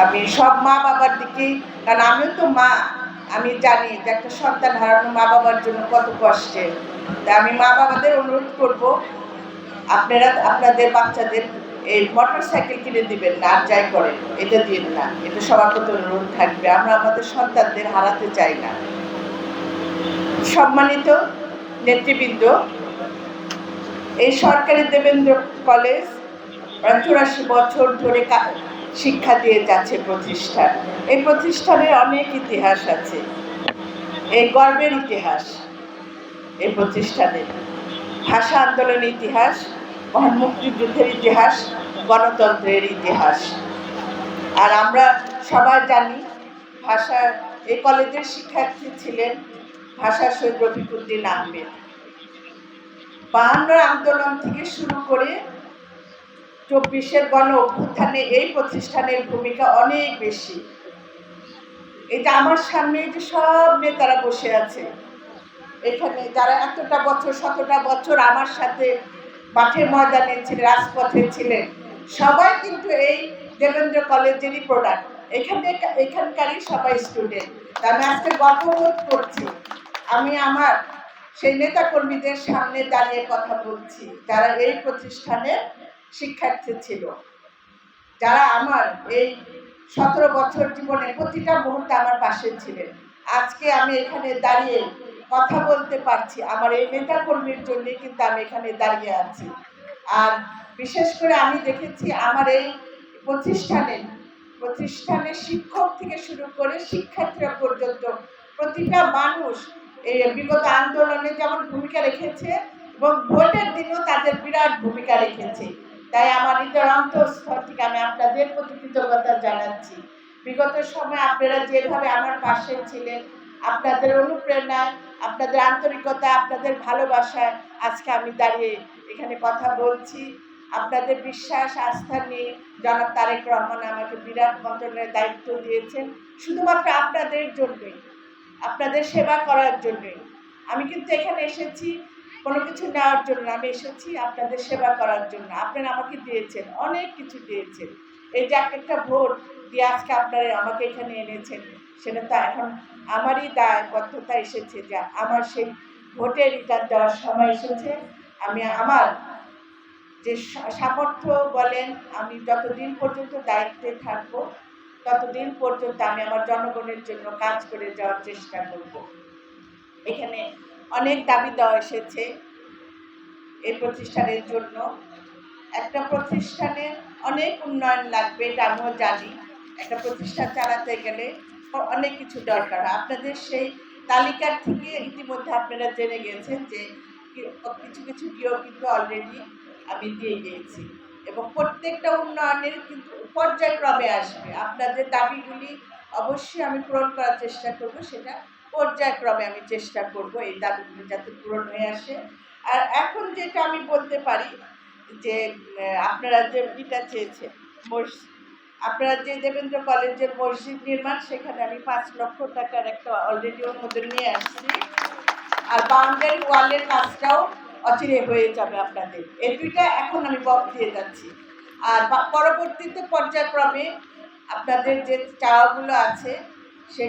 আমি সব মা বাবার দিকে, কারণ আমিও তো মা, আমি জানি যে একটা সন্তান হারানো মা বাবার জন্য কত কষ্টের। তাই আমি মা বাবাদের অনুরোধ করব, আপনারা আপনাদের বাচ্চাদের এই মোটর সাইকেল কিনে দিবেন না, আর যাই করেন এটা দিন না, এটা সবার প্রতি অনুরোধ থাকবে। আমরা আমাদের সন্তানদের হারাতে চাই না। সম্মানিত নেতৃবৃন্দ, এই সরকারি দেবেন্দ্র কলেজ 84 বছর ধরে শিক্ষা দিয়ে যাচ্ছে প্রতিষ্ঠান। এই প্রতিষ্ঠানের অনেক ইতিহাস আছে, এই গর্বের ইতিহাস এই প্রতিষ্ঠানের। ভাষা আন্দোলনের ইতিহাস, মহান মুক্তিযুদ্ধের ইতিহাস, গণতন্ত্রের ইতিহাস। আর আমরা সবাই জানি এই কলেজের শিক্ষার্থী ছিলেন ভাষা শহীদ রফিকুদ্দিন আহমেদ। 52 আন্দোলন থেকে শুরু করে 24-এর গণ অভ্যুত্থানে এই প্রতিষ্ঠানের ভূমিকা অনেক বেশি। এই যে আমার সামনে যে সব নেতারা বসে আছে এখানে, যারা এতটা বছর 17টা বছর আমার সাথে মাঠের ময়দানে ছিলেন, রাজপথে ছিলেন, সবাই কিন্তু এই দেবেন্দ্র কলেজেরই প্রোডাক্ট। এখানকারই সবাই স্টুডেন্ট। আমি আজকে গর্ববোধ করছি আমি আমার সেই নেতা কর্মীদের সামনে দাঁড়িয়ে কথা বলছি, যারা এই প্রতিষ্ঠানের শিক্ষার্থী ছিল, যারা আমার এই 17 বছর জীবনে প্রতিটা মুহূর্তে আমার পাশে ছিলেন। আজকে আমি এখানে দাঁড়িয়ে কথা বলতে পারছি আমার এই নেতা কর্মীর জন্যই কিন্তু আমি এখানে দাঁড়িয়ে আছি। আর বিশেষ করে আমি দেখেছি আমার এই প্রতিষ্ঠানের শিক্ষক থেকে শুরু করে শিক্ষার্থীরা পর্যন্ত প্রতিটা মানুষ এই বিগত আন্দোলনে যেমন ভূমিকা রেখেছে এবং ভোটের দিনেও তাদের বিরাট ভূমিকা রেখেছে। তাই আমার হৃদয়ের অন্তঃস্থল থেকে আমি আপনাদের প্রতি কৃতজ্ঞতা জানাচ্ছি। বিগত সময় আপনারা যেভাবে আমার পাশে ছিলেন, আপনাদের অনুপ্রেরণায়, আপনাদের আন্তরিকতা, আপনাদের ভালোবাসায় আজকে আমি দাঁড়িয়ে এখানে কথা বলছি। আপনাদের বিশ্বাস আস্থা নিয়ে জনাব তারেক রহমান আমাকে বিরাট মন্ত্রণালয়ের দায়িত্ব দিয়েছেন, শুধুমাত্র আপনাদের জন্যই, আপনাদের সেবা করার জন্যই। আমি কিন্তু এখানে এসেছি কোনো কিছু নেওয়ার জন্য, আমি এসেছি আপনাদের সেবা করার জন্য। আপনারা আমাকে দিয়েছেন, অনেক কিছু দিয়েছেন। এই যে একটা ভোট দিয়ে আজকে আপনারা আমাকে এখানে এনেছেন, সেটা তো এখন আমারই দায়বদ্ধতা এসেছে যে আমার সেই ভোটের রিটার্ন দেওয়ার সময় এসেছে। আমি আমার যে সামর্থ্য বলেন, আমি যতদিন পর্যন্ত দায়িত্বে থাকবো ততদিন পর্যন্ত আমি আমার জনগণের জন্য কাজ করে যাওয়ার চেষ্টা করব। এখানে অনেক দাবি দেওয়া এসেছে এই প্রতিষ্ঠানের জন্য। একটা প্রতিষ্ঠানে অনেক উন্নয়ন লাগবে, এটা আমিও জানি। একটা প্রতিষ্ঠান চালাতে গেলে অনেক কিছু দরকার। আপনাদের সেই তালিকার থেকে ইতিমধ্যে আপনারা জেনে গেছেন যে কিছু কিছু কিন্তু অলরেডি আমি দিয়ে দিয়েছি, এবং প্রত্যেকটা উন্নয়নের কিন্তু পর্যায়ক্রমে আসবে। আপনাদের দাবিগুলি অবশ্যই আমি পূরণ করার চেষ্টা করব, সেটা পর্যায়ক্রমে আমি চেষ্টা করব এই দাবিগুলি যাতে পূরণ হয়ে আসে। আর এখন যেটা আমি বলতে পারি যে আপনারা যে এটা চেয়েছেন আপনারা যে দেবেন্দ্র কলেজের মসজিদ নির্মাণ, সেখানে আমি 5 লক্ষ টাকার একটা অলরেডি অনুমোদন নিয়ে আসছি। আর বাউন্ডারি ওয়ালের কাজটাও অচিরে হয়ে যাবে আপনাদের। এই দুইটা এখন আমি বক দিয়ে যাচ্ছি। আর পরবর্তীতে পর্যায়ক্রমে আপনাদের যে চাওয়াগুলো আছে